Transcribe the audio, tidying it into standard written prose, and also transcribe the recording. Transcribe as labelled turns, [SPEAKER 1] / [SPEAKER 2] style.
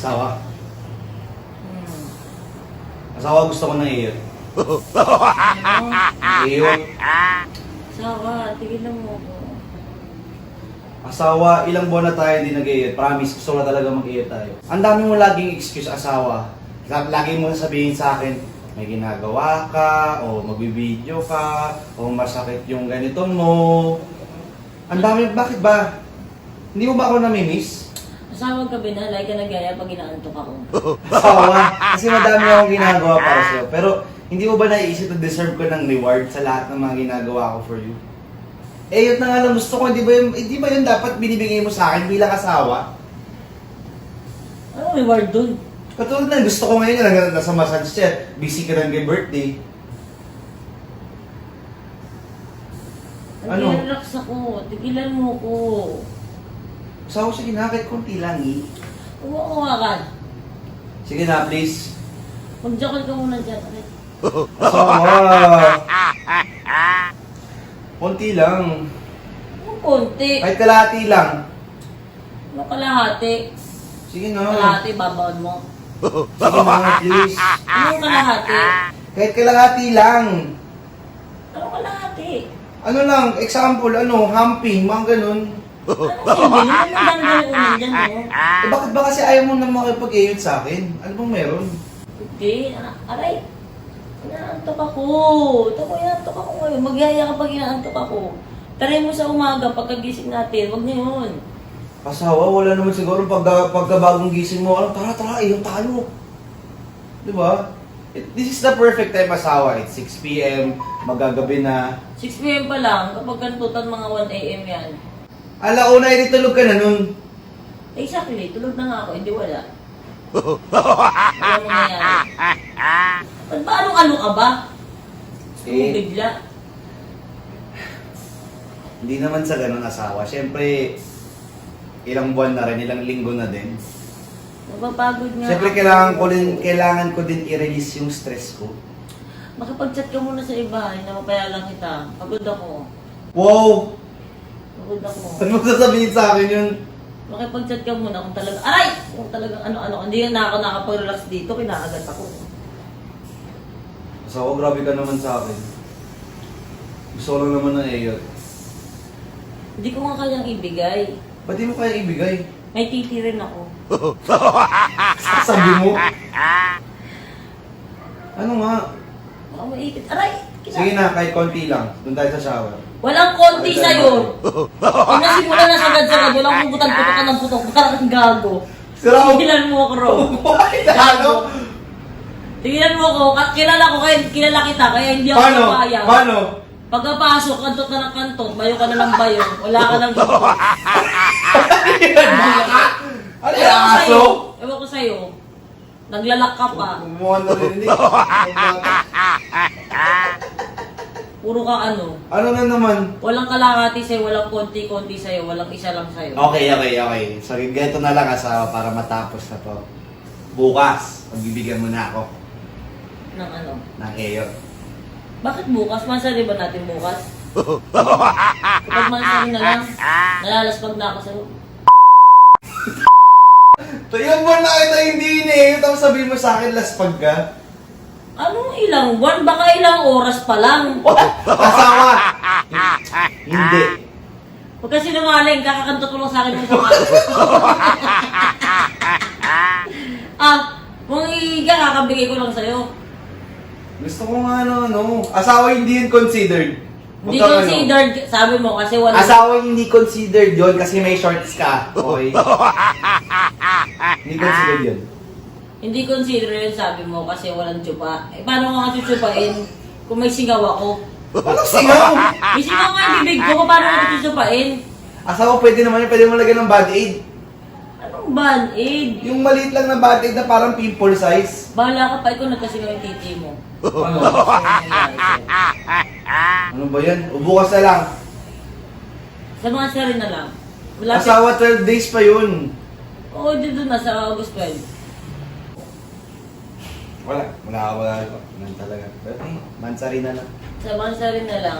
[SPEAKER 1] Asawa?
[SPEAKER 2] Hmm.
[SPEAKER 1] Asawa, gusto ko ng iyot.
[SPEAKER 2] Ano?
[SPEAKER 1] Iyot.
[SPEAKER 2] Sawa, tigilan mo ko.
[SPEAKER 1] Asawa, ilang buwan na tayo hindi nag-iyot. Promise, gusto ko na talaga mag-iyot tayo. Ang dami mo laging excuse, asawa. Lagi mo sabihin sa akin, may ginagawa ka, o magbibideo ka, o masakit yung ganito mo. Ang dami, bakit ba? Hindi mo ba ako namimiss?
[SPEAKER 2] Asawa ka binalay ka nagaya pag inaantok ako.
[SPEAKER 1] Asawa, kasi madami akong ginagawa para sa'yo. Pero hindi mo ba naiisip na deserve ko ng reward sa lahat ng mga ginagawa ko for you? Eh, yun na nga lang gusto ko, hindi ba yun dapat binibigay mo sa akin bilang asawa?
[SPEAKER 2] Ano reward dun?
[SPEAKER 1] Katulad na, gusto ko ngayon na nasa massage chair, busy ka ng kay birthday. Ano?
[SPEAKER 2] Nag-relax ako, tigilan mo ko.
[SPEAKER 1] Asawa, sige na, kahit konti lang eh.
[SPEAKER 2] Umukuha ka.
[SPEAKER 1] Sige na, please.
[SPEAKER 2] Mag-jokel ka muna dyan. Okay?
[SPEAKER 1] Asawa! Konti lang.
[SPEAKER 2] Ang konti.
[SPEAKER 1] Kahit kalahati lang.
[SPEAKER 2] Ano kalahati?
[SPEAKER 1] Sige na.
[SPEAKER 2] Kalahati, babawad mo.
[SPEAKER 1] Sige na, please.
[SPEAKER 2] Anong kalahati?
[SPEAKER 1] Kahit kalahati lang.
[SPEAKER 2] Anong kalahati?
[SPEAKER 1] Ano lang, example, humping, mga ganun.
[SPEAKER 2] Ano sige? Hindi mo dami unan dyan, no?
[SPEAKER 1] Eh, bakit ba kasi ayaw mo na makipag-ayot sa akin? Ano bang meron?
[SPEAKER 2] Hindi. Aray. Inaantok ako. Ito ko, inaantok ako ngayon. Magyaya kapag inaantok ako. Try mo sa umaga, pagkagising natin. Huwag na yun.
[SPEAKER 1] Asawa, wala naman siguro pagkabagong gising mo. Tara, ayaw tayo. Diba? This is the perfect time, asawa. It's 6 p.m., magagabi na.
[SPEAKER 2] 6 p.m. pa lang. Kapag kantutan mga 1 a.m. yan.
[SPEAKER 1] Alauna, tulog ka na nun.
[SPEAKER 2] Exactly. Tulog na nga ako. Hindi wala. Wala mo nangyari. Ba't ba anong-ano ka ba? Bigla.
[SPEAKER 1] Hindi naman sa ganun, asawa. Siyempre, ilang buwan na rin, ilang linggo na din.
[SPEAKER 2] Napapagod nga.
[SPEAKER 1] Siyempre, kailangan ko din i-release yung stress ko.
[SPEAKER 2] Makipag-chat ka muna sa iba. Napapayagan kita. Pagod ako.
[SPEAKER 1] Wow!
[SPEAKER 2] Pagod ako.
[SPEAKER 1] Ano mo sasabihin sa akin yun?
[SPEAKER 2] Makipag-chat ka muna kung talaga. Aray! Kung talagang ano-ano. Hindi na ako nakapag-relax dito. Kinakagat ako.
[SPEAKER 1] Asawa, grabe ka naman sa akin. Gusto ko lang naman ng iyot.
[SPEAKER 2] Hindi ko nga kayang ibigay.
[SPEAKER 1] Ba't di mo kaya ibigay?
[SPEAKER 2] May titi rin ako.
[SPEAKER 1] Sabi mo? Ano nga?
[SPEAKER 2] Baka maipit. Aray!
[SPEAKER 1] Sige na, kahit konti lang. Doon tayo sa shower.
[SPEAKER 2] Walang konti sa'yo. Pag nasimula na sagad-sagad, walang puputan-putukan ng putok. Parang gago.
[SPEAKER 1] Sira ako.
[SPEAKER 2] Tigilan mo ako, Ro.
[SPEAKER 1] Ano?
[SPEAKER 2] Tigilan mo ako. Kilala ko kayo, kilala kita, kaya hindi ako napaya.
[SPEAKER 1] Paano?
[SPEAKER 2] Pagkapasok, kantot na ng kantot, bayo ka na ng bayo, wala ka ng dito.
[SPEAKER 1] Ano yung aso?
[SPEAKER 2] Ewan ko sa'yo. Naglalak ka pa.
[SPEAKER 1] Umuha na rin hindi.
[SPEAKER 2] Puro ka ano.
[SPEAKER 1] Ano na naman?
[SPEAKER 2] Walang kalahati sa'yo, walang konti-konti sa'yo, walang isa lang sa'yo.
[SPEAKER 1] Okay. So, ganito na lang, asawa, para matapos na to. Bukas, magbibigyan mo na ako
[SPEAKER 2] Ng ano.
[SPEAKER 1] ng iyot.
[SPEAKER 2] Bakit bukas? Mansari ba natin bukas? Kapag mansari na lang, nalalaspag na ako sa'yo.
[SPEAKER 1] Ilang buwan na kita hindi iniiyot, tapos sabihin mo sa akin, laspag ka.
[SPEAKER 2] Anong ilang buwan? Baka ilang oras pa lang.
[SPEAKER 1] Asawa! Hindi.
[SPEAKER 2] Huwag kasi lumaling, kakakantot mo lang sa akin ng sama. Kung iiga, kakabigay ko lang sa'yo.
[SPEAKER 1] Gusto ko nga asawa hindi yun considered.
[SPEAKER 2] Hindi considered, sabi mo, kasi wala.
[SPEAKER 1] Asawa hindi considered yun kasi may shorts ka. Okay? Hindi considered yun.
[SPEAKER 2] Hindi consider yun, sabi mo, kasi walang tsupa. Eh, paano ko nga tsupain kung may singaw ako?
[SPEAKER 1] Ano singaw?
[SPEAKER 2] May singaw nga yung bibig ko, paano ko tsupain?
[SPEAKER 1] Asawa pwede naman yun, pwede mo lagyan ng band-aid.
[SPEAKER 2] Anong band-aid?
[SPEAKER 1] Yung maliit lang na band-aid na parang pimple size.
[SPEAKER 2] Bahala ka pa, ikaw nagkasingaw yung titi mo.
[SPEAKER 1] Ano? Ano ba yan? O bukas na lang.
[SPEAKER 2] Sa mga sari na lang. Malapit.
[SPEAKER 1] Asawa 12 days pa yun.
[SPEAKER 2] Oo, dito na sa August 12.
[SPEAKER 1] Wala. Wala. Ganun talaga. Pero mansari na lang.
[SPEAKER 2] Sa mga sari na lang.